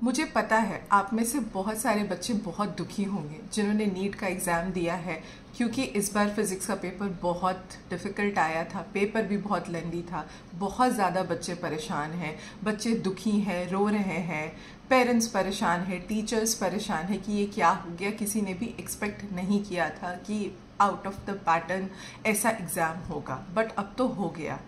मुझे पता है आप में से बहुत सारे बच्चे बहुत दुखी होंगे जिन्होंने नीट का एग्ज़ाम दिया है, क्योंकि इस बार फिज़िक्स का पेपर बहुत डिफ़िकल्ट आया था। पेपर भी बहुत लेंदी था। बहुत ज़्यादा बच्चे परेशान हैं, बच्चे दुखी हैं, रो रहे हैं, पेरेंट्स परेशान हैं, टीचर्स परेशान हैं कि ये क्या हो गया। किसी ने भी एक्सपेक्ट नहीं किया था कि आउट ऑफ द पैटर्न ऐसा एग्ज़ाम होगा, बट अब तो हो गया।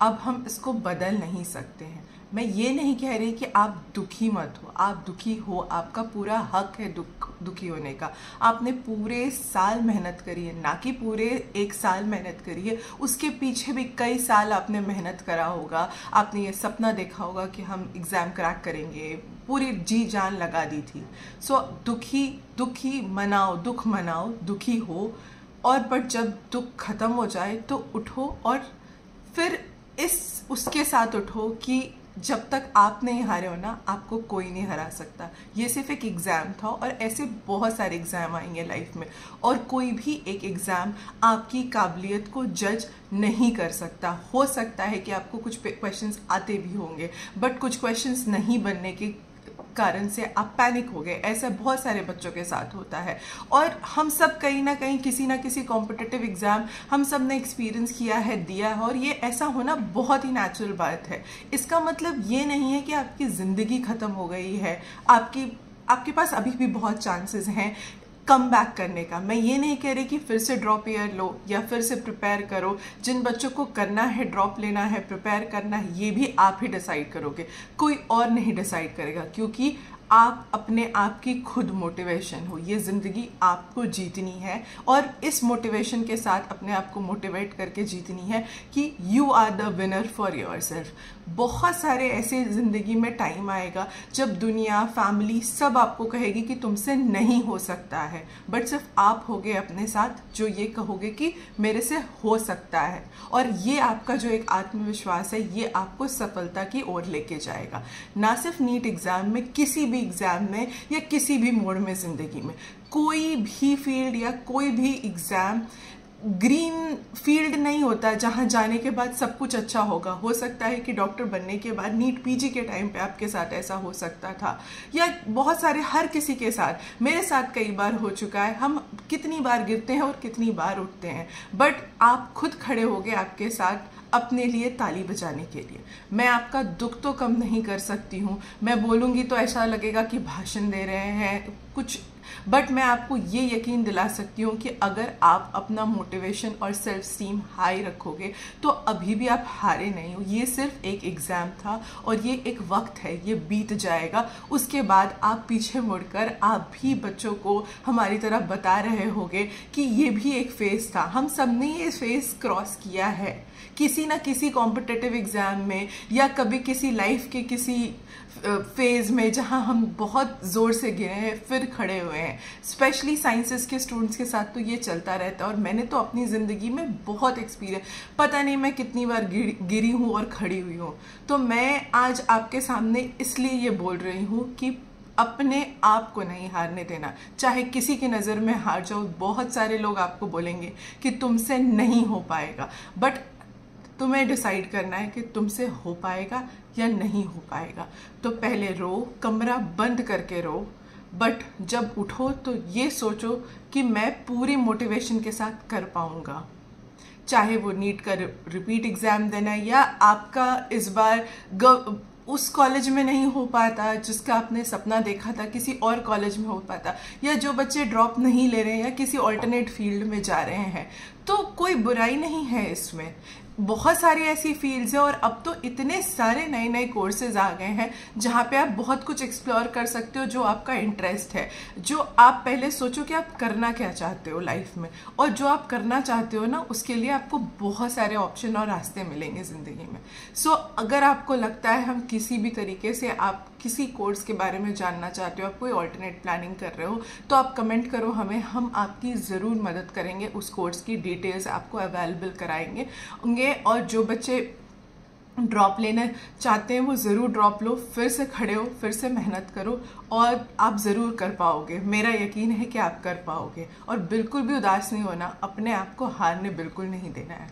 अब हम इसको बदल नहीं सकते हैं। मैं ये नहीं कह रही कि आप दुखी मत हो, आप दुखी हो, आपका पूरा हक है दुखी होने का। आपने पूरे साल मेहनत करी है, ना कि पूरे एक साल मेहनत करी है, उसके पीछे भी कई साल आपने मेहनत करा होगा। आपने ये सपना देखा होगा कि हम एग्ज़ाम क्रैक करेंगे, पूरी जी जान लगा दी थी। सो दुखी मनाओ, दुख मनाओ, दुखी हो, और बट जब दुख खत्म हो जाए तो उठो और फिर उसके साथ उठो कि जब तक आप नहीं हारे हो ना, आपको कोई नहीं हरा सकता। ये सिर्फ एक एग्ज़ाम था और ऐसे बहुत सारे एग्ज़ाम आएंगे लाइफ में, और कोई भी एक एग्ज़ाम आपकी काबिलियत को जज नहीं कर सकता। हो सकता है कि आपको कुछ क्वेश्चंस आते भी होंगे, बट कुछ क्वेश्चंस नहीं बनने के कारण से आप पैनिक हो गए। ऐसा बहुत सारे बच्चों के साथ होता है, और हम सब कहीं ना कहीं किसी ना किसी कॉम्पिटिटिव एग्ज़ाम हम सब ने एक्सपीरियंस किया है, दिया है, और ये ऐसा होना बहुत ही नेचुरल बात है। इसका मतलब ये नहीं है कि आपकी ज़िंदगी ख़त्म हो गई है। आपके पास अभी भी बहुत चांसेस हैं कम बैक करने का। मैं ये नहीं कह रही कि फिर से ड्रॉप ईयर लो या फिर से प्रिपेयर करो। जिन बच्चों को करना है, ड्रॉप लेना है, प्रिपेयर करना है, ये भी आप ही डिसाइड करोगे, कोई और नहीं डिसाइड करेगा, क्योंकि आप अपने आप की खुद मोटिवेशन हो। ये ज़िंदगी आपको जीतनी है, और इस मोटिवेशन के साथ अपने आप को मोटिवेट करके जीतनी है कि you are the winner for yourself. बहुत सारे ऐसे ज़िंदगी में टाइम आएगा जब दुनिया, फैमिली सब आपको कहेगी कि तुमसे नहीं हो सकता है, बट सिर्फ आप होगे अपने साथ जो ये कहोगे कि मेरे से हो सकता है। और ये आपका जो एक आत्मविश्वास है, ये आपको सफलता की ओर लेके जाएगा। ना सिर्फ नीट एग्ज़ाम में, किसी भी एग्ज़ाम में या किसी भी मोड़ में ज़िंदगी में, कोई भी फील्ड या कोई भी एग्ज़ाम ग्रीन फील्ड नहीं होता जहां जाने के बाद सब कुछ अच्छा होगा। हो सकता है कि डॉक्टर बनने के बाद नीट पीजी के टाइम पे आपके साथ ऐसा हो सकता था, या बहुत सारे, हर किसी के साथ, मेरे साथ कई बार हो चुका है। हम कितनी बार गिरते हैं और कितनी बार उठते हैं, बट आप खुद खड़े हो गए आपके साथ अपने लिए ताली बजाने के लिए। मैं आपका दुख तो कम नहीं कर सकती हूँ, मैं बोलूँगी तो ऐसा लगेगा कि भाषण दे रहे हैं कुछ, बट मैं आपको ये यकीन दिला सकती हूँ कि अगर आप अपना मोटिवेशन और सेल्फ स्टीम हाई रखोगे तो अभी भी आप हारे नहीं हो। ये सिर्फ एक एग्ज़ाम था और ये एक वक्त है, ये बीत जाएगा। उसके बाद आप पीछे मुड़कर आप भी बच्चों को हमारी तरह बता रहे होगे कि ये भी एक फेज़ था। हम सब ने ये फेज़ क्रॉस किया है किसी ना किसी कॉम्पिटिटिव एग्ज़ाम में, या कभी किसी लाइफ के किसी फेज़ में जहां हम बहुत ज़ोर से गिरे हैं फिर खड़े हुए हैं। स्पेशली साइंसेस के स्टूडेंट्स के साथ तो ये चलता रहता है, और मैंने तो अपनी ज़िंदगी में बहुत एक्सपीरियंस, पता नहीं मैं कितनी बार गिरी हूँ और खड़ी हुई हूँ। तो मैं आज आपके सामने इसलिए ये बोल रही हूँ कि अपने आप को नहीं हारने देना। चाहे किसी की नज़र में हार जाओ, बहुत सारे लोग आपको बोलेंगे कि तुमसे नहीं हो पाएगा, बट तुम्हें डिसाइड करना है कि तुमसे हो पाएगा या नहीं हो पाएगा। तो पहले रो, कमरा बंद करके रो, बट जब उठो तो ये सोचो कि मैं पूरी मोटिवेशन के साथ कर पाऊंगा। चाहे वो नीट का रिपीट एग्ज़ाम देना, या आपका इस बार उस कॉलेज में नहीं हो पाता जिसका आपने सपना देखा था, किसी और कॉलेज में हो पाता, या जो बच्चे ड्रॉप नहीं ले रहे हैं या किसी ऑल्टरनेट फील्ड में जा रहे हैं, तो कोई बुराई नहीं है इसमें। बहुत सारी ऐसी फील्ड्स हैं, और अब तो इतने सारे नए नए कोर्सेज आ गए हैं जहाँ पे आप बहुत कुछ एक्सप्लोर कर सकते हो जो आपका इंटरेस्ट है। जो आप पहले सोचो कि आप करना क्या चाहते हो लाइफ में, और जो आप करना चाहते हो ना, उसके लिए आपको बहुत सारे ऑप्शन और रास्ते मिलेंगे ज़िंदगी में। सो अगर आपको लगता है हम किसी भी तरीके से आप किसी कोर्स के बारे में जानना चाहते हो, आप कोई ऑल्टरनेट प्लानिंग कर रहे हो, तो आप कमेंट करो हमें, हम आपकी ज़रूर मदद करेंगे। उस कोर्स की डिटेल्स आपको अवेलेबल कराएंगे। और जो बच्चे ड्रॉप लेना चाहते हैं वो ज़रूर ड्रॉप लो, फिर से खड़े हो, फिर से मेहनत करो, और आप ज़रूर कर पाओगे। मेरा यकीन है कि आप कर पाओगे, और बिल्कुल भी उदास नहीं होना, अपने आप को हारने बिल्कुल नहीं देना है।